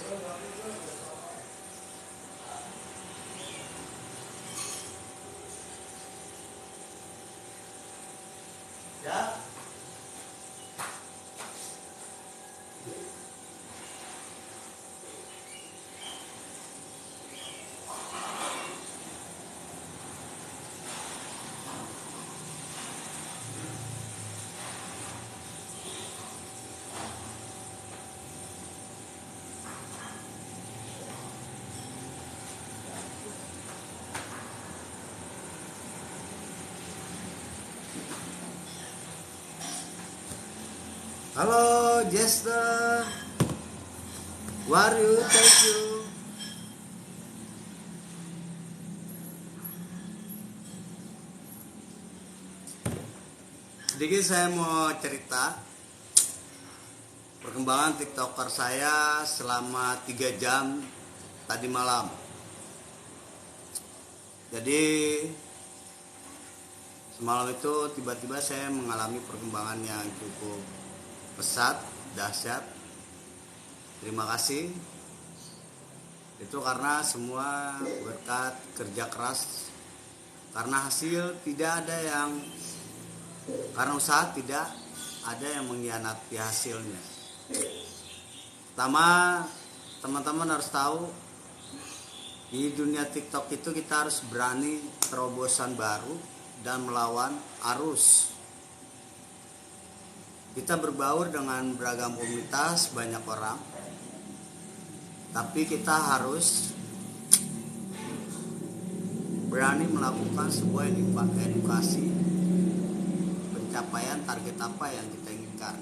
Ya. Halo Jester, Waryu, thank you. Sedikit saya mau cerita perkembangan TikToker saya selama 3 jam tadi malam. Jadi semalam itu tiba-tiba saya mengalami perkembangan yang cukup pesat, dahsyat. Terima kasih. Itu karena semua berkat kerja keras. Karena hasil tidak ada yang, karena usaha tidak ada yang mengkhianati hasilnya. Pertama, teman-teman harus tahu di dunia TikTok itu kita harus berani terobosan baru dan melawan arus. Kita berbaur dengan beragam komunitas, banyak orang. Tapi kita harus berani melakukan sebuah edukasi pencapaian target apa yang kita inginkan.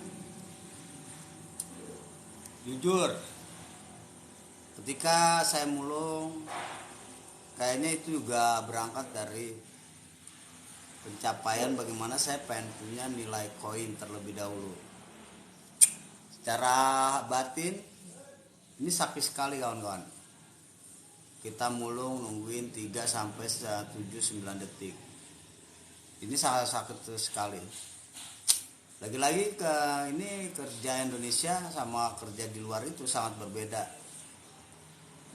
Jujur, ketika saya mulung, kayaknya itu juga berangkat dari pencapaian bagaimana saya pengen punya nilai koin terlebih dahulu. Secara batin ini sakit sekali kawan-kawan. Kita mulung nungguin 3 sampai 7-9 detik. Ini sangat sakit sekali. Lagi-lagi ini kerja Indonesia sama kerja di luar itu sangat berbeda.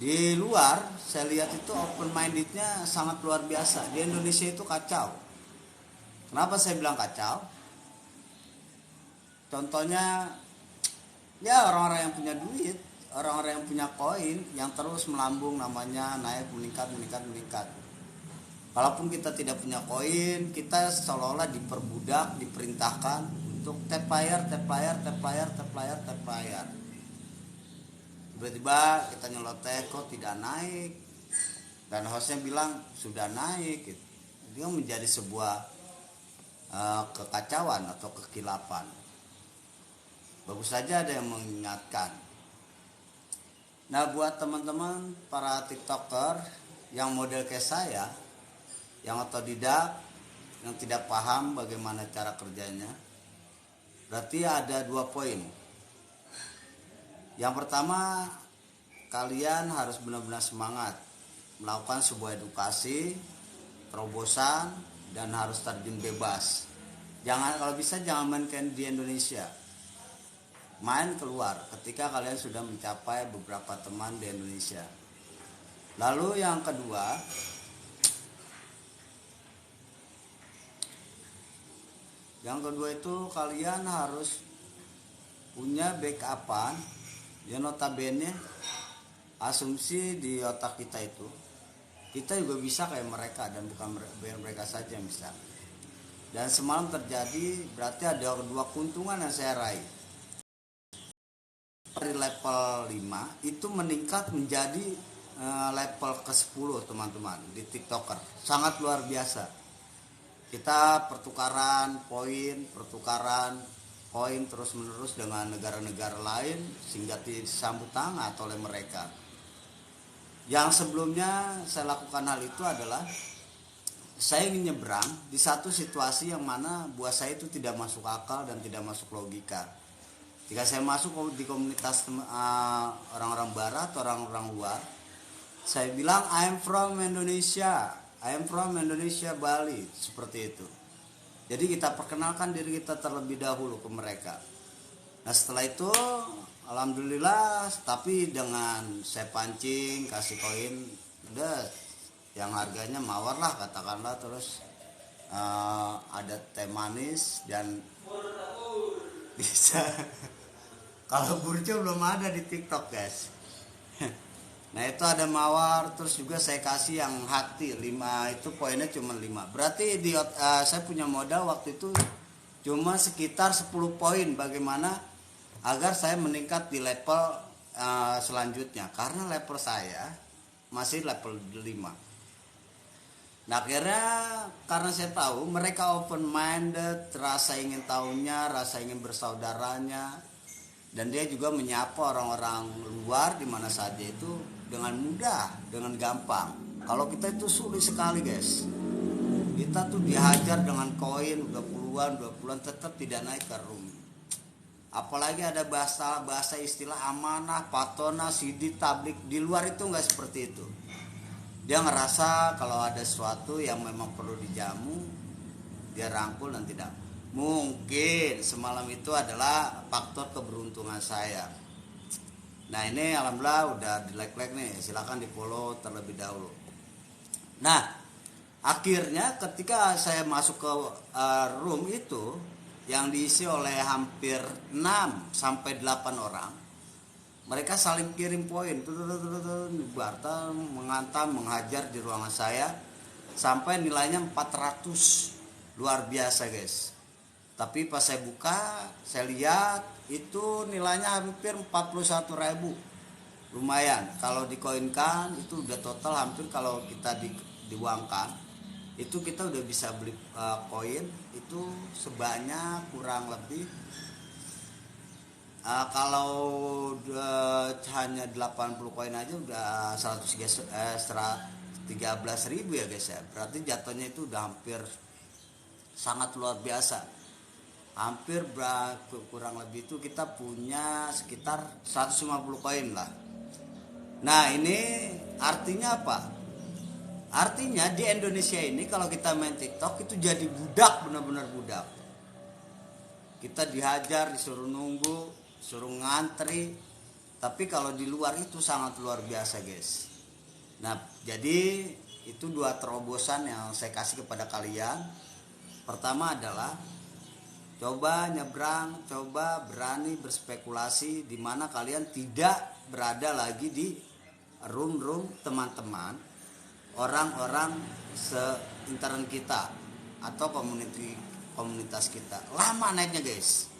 Di luar saya lihat itu open mindednya sangat luar biasa. Di Indonesia itu kacau. Kenapa saya bilang kacau? Contohnya ya orang-orang yang punya duit, orang-orang yang punya koin yang terus melambung namanya naik meningkat. Walaupun kita tidak punya koin, kita seolah-olah diperbudak, diperintahkan untuk tap layar. Tiba-tiba kita nyeloteh kok tidak naik, dan hostnya bilang sudah naik. Itu menjadi sebuah kekacauan atau kekilapan. Bagus saja ada yang mengingatkan. Nah, buat teman-teman para TikToker yang model kayak saya, yang otodidak, yang tidak paham bagaimana cara kerjanya, berarti ada 2 poin. Yang pertama, kalian harus benar-benar semangat melakukan sebuah edukasi, terobosan, dan harus terjun bebas. Jangan, kalau bisa jangan main di Indonesia. Main keluar ketika kalian sudah mencapai beberapa teman di Indonesia. Lalu yang kedua, itu kalian harus punya backupan. Ya notabene asumsi di otak kita itu kita juga bisa kayak mereka, dan bukan mereka saja yang bisa. Dan semalam terjadi, berarti ada 2 keuntungan yang saya raih. Dari level 5 itu meningkat menjadi level ke-10 teman-teman di TikToker. Sangat luar biasa. Kita pertukaran koin terus menerus dengan negara-negara lain sehingga disambut tangan oleh mereka. Yang sebelumnya saya lakukan hal itu adalah saya ingin nyebrang di satu situasi yang mana buat saya itu tidak masuk akal dan tidak masuk logika. Jika saya masuk di komunitas orang-orang barat, orang-orang luar, saya bilang I am from Indonesia, Bali, seperti itu. Jadi kita perkenalkan diri kita terlebih dahulu ke mereka. Nah setelah itu alhamdulillah, tapi dengan saya pancing kasih koin udah yang harganya mawar lah katakanlah, terus ada teh manis dan bisa kalau burjo belum ada di TikTok guys. Nah itu ada mawar, terus juga saya kasih yang hati 5, itu poinnya cuma 5. Berarti saya punya modal waktu itu cuma sekitar 10 poin bagaimana agar saya meningkat di level selanjutnya, karena level saya masih level 5. Nah akhirnya karena saya tahu mereka open minded, rasa ingin tahunya, rasa ingin bersaudaranya, dan dia juga menyapa orang-orang luar di mana saja itu dengan mudah, dengan gampang. Kalau kita itu sulit sekali guys. Kita tuh dihajar dengan koin udah puluhan, 20-an tetap tidak naik ke room. Apalagi ada bahasa istilah amanah, patona, sidik, tablik. Di luar itu nggak seperti itu. Dia ngerasa kalau ada sesuatu yang memang perlu dijamu, dia rangkul dan tidak. Mungkin semalam itu adalah faktor keberuntungan saya. Nah ini alhamdulillah udah di like nih, silakan di follow terlebih dahulu. Nah akhirnya ketika saya masuk ke room itu yang diisi oleh hampir 6 sampai 8 orang, mereka saling kirim poin, barter, menghantam, menghajar di ruangan saya sampai nilainya 400, luar biasa guys. Tapi pas saya buka, saya lihat itu nilainya hampir 41.000. Lumayan, kalau dikoinkan itu udah total hampir, kalau kita diuangkan itu kita udah bisa beli koin itu sebanyak kurang lebih kalau hanya 80 koin aja udah 13.000 ya guys ya. Berarti jatuhnya itu udah hampir sangat luar biasa. Hampir kurang lebih itu kita punya sekitar 150 koin lah. Nah ini artinya apa? Artinya di Indonesia ini kalau kita main TikTok itu jadi budak, benar-benar budak. Kita dihajar, disuruh nunggu, suruh ngantri. Tapi kalau di luar itu sangat luar biasa guys. Nah jadi itu 2 terobosan yang saya kasih kepada kalian. Pertama adalah coba nyebrang, coba berani berspekulasi di mana kalian tidak berada lagi di room teman-teman, orang-orang seintern kita atau komunitas kita. Lama naiknya guys.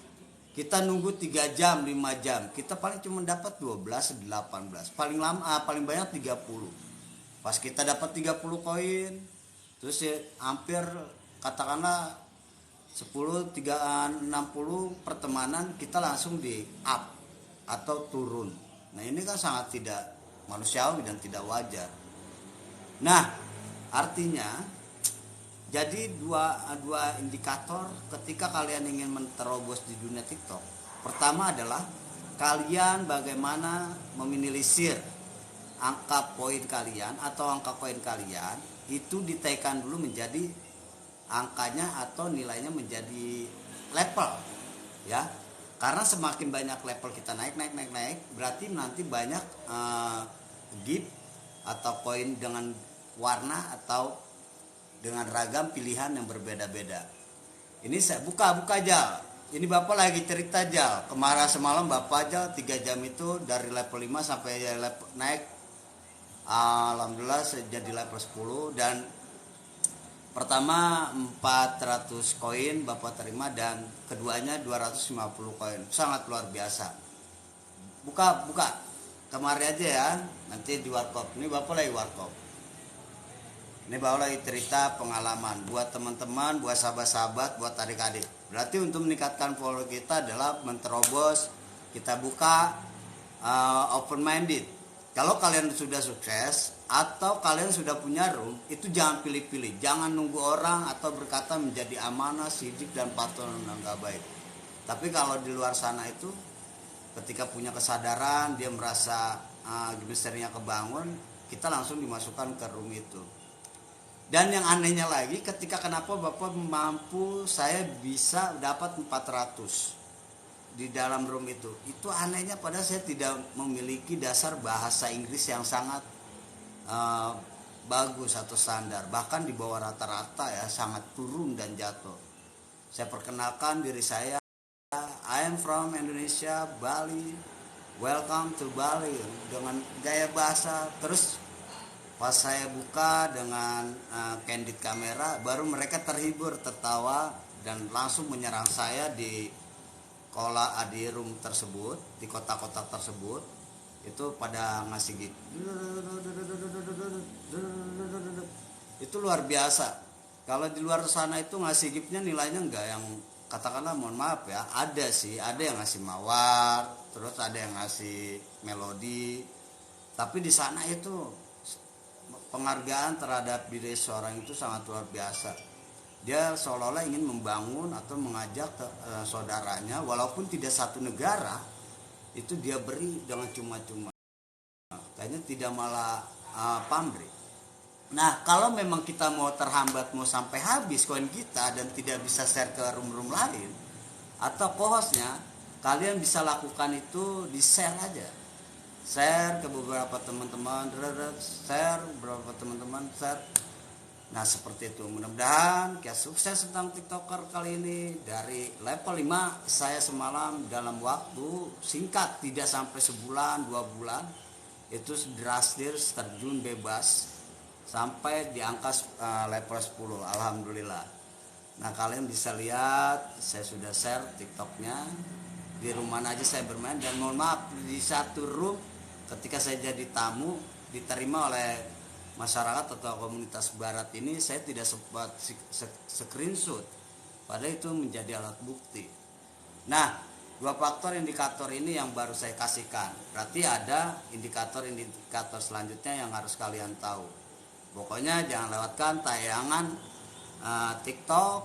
Kita nunggu 3 jam, 5 jam. Kita paling cuma dapat 12, 18. Paling lama paling banyak 30. Pas kita dapat 30 koin, terus ya hampir katakanlah 10, 60 pertemanan kita langsung di up atau turun. Nah ini kan sangat tidak manusiawi dan tidak wajar. Nah artinya jadi dua indikator ketika kalian ingin menerobos di dunia TikTok. Pertama adalah kalian bagaimana meminimalisir angka poin kalian atau angka koin kalian itu ditaikkan dulu menjadi angkanya atau nilainya menjadi level ya, karena semakin banyak level kita naik berarti nanti banyak gift atau koin dengan warna atau dengan ragam pilihan yang berbeda-beda. Ini saya buka Jal, ini Bapak lagi cerita Jal, kemarin semalam Bapak Jal 3 jam itu dari level 5 sampai level naik, alhamdulillah jadi level 10. Dan pertama 400 koin Bapak terima dan keduanya 250 koin. Sangat luar biasa. Buka kemarin aja ya, nanti di warkop. Ini Bapak lagi warkop. Ini Bapak lagi cerita pengalaman buat teman-teman, buat sahabat-sahabat, buat adik-adik. Berarti untuk meningkatkan follow kita adalah menerobos, kita buka open minded. Kalau kalian sudah sukses atau kalian sudah punya room, itu jangan pilih-pilih, jangan nunggu orang atau berkata menjadi amanah, sidik dan patron yang gak baik. Tapi kalau di luar sana itu ketika punya kesadaran, dia merasa misterinya kebangun, kita langsung dimasukkan ke room itu. Dan yang anehnya lagi, ketika kenapa Bapak mampu saya bisa dapat 400. di dalam room itu anehnya padahal saya tidak memiliki dasar bahasa Inggris yang sangat bagus atau standar, bahkan di bawah rata-rata ya, sangat turun dan jatuh. Saya perkenalkan diri saya, I am from Indonesia, Bali, welcome to Bali, dengan gaya bahasa. Terus pas saya buka dengan candid kamera, baru mereka terhibur, tertawa, dan langsung menyerang saya di room tersebut, di kotak-kotak tersebut. Itu pada ngasih gift. Itu luar biasa. Kalau di luar sana itu ngasih giftnya nilainya enggak yang katakanlah, mohon maaf ya, ada sih, ada yang ngasih mawar, terus ada yang ngasih melodi. Tapi di sana itu penghargaan terhadap diri seorang itu sangat luar biasa. Dia seolah-olah ingin membangun atau mengajak saudaranya, walaupun tidak satu negara, itu dia beri dengan cuma-cuma. Kayaknya tidak malah pamrih. Nah, kalau memang kita mau terhambat, mau sampai habis koin kita dan tidak bisa share ke room-room lain atau co-hostnya, kalian bisa lakukan itu di share aja. Share ke beberapa teman-teman, share beberapa teman-teman, share. Nah, seperti itu. Mudah-mudahan kita sukses tentang TikToker kali ini. Dari level 5 saya semalam dalam waktu singkat, tidak sampai sebulan, 2 bulan, itu drastis terjun bebas sampai di angka level 10. Alhamdulillah. Nah, kalian bisa lihat saya sudah share TikToknya. Di rumah aja saya bermain, dan mohon maaf, di satu room ketika saya jadi tamu diterima oleh masyarakat atau komunitas barat ini, saya tidak sempat screenshot, padahal itu menjadi alat bukti. Nah, 2 faktor indikator ini yang baru saya kasihkan. Berarti ada indikator selanjutnya yang harus kalian tahu. Pokoknya jangan lewatkan tayangan TikTok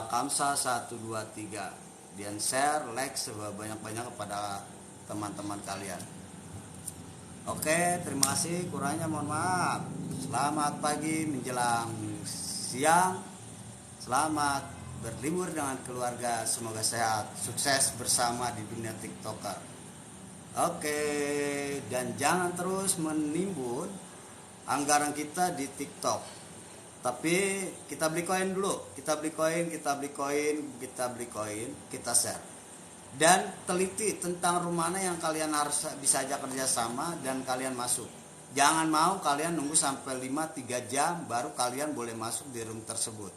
Kamsa 123, dan share, like sebanyak-banyak kepada teman-teman kalian. Oke, terima kasih. Kurangnya mohon maaf. Selamat pagi menjelang siang. Selamat berlibur dengan keluarga. Semoga sehat, sukses bersama di dunia TikToker. Oke, dan jangan terus menimbun anggaran kita di TikTok. Tapi kita beli koin dulu. Kita beli koin, kita share. Dan teliti tentang room mana yang kalian harus bisa ajak kerjasama dan kalian masuk. Jangan mau kalian nunggu sampai 5-3 jam baru kalian boleh masuk di room tersebut.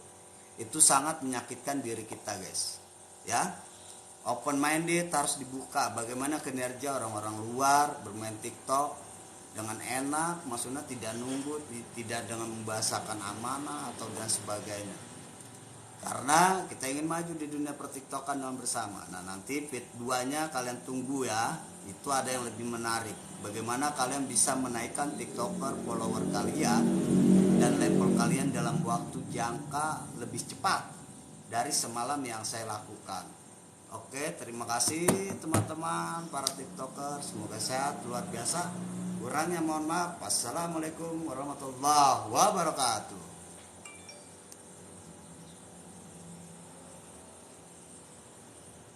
Itu sangat menyakitkan diri kita, guys. Ya, open minded, harus dibuka bagaimana kinerja orang-orang luar bermain TikTok dengan enak, maksudnya tidak nunggu, tidak dengan membahasakan amanah atau dan sebagainya. Karena kita ingin maju di dunia pertiktokan dengan bersama. Nah, nanti fit 2-nya kalian tunggu ya. Itu ada yang lebih menarik. Bagaimana kalian bisa menaikkan TikToker follower kalian dan level kalian dalam waktu jangka lebih cepat dari semalam yang saya lakukan. Oke, terima kasih teman-teman para TikToker. Semoga sehat luar biasa. Kurangnya mohon maaf. Wassalamualaikum warahmatullahi wabarakatuh.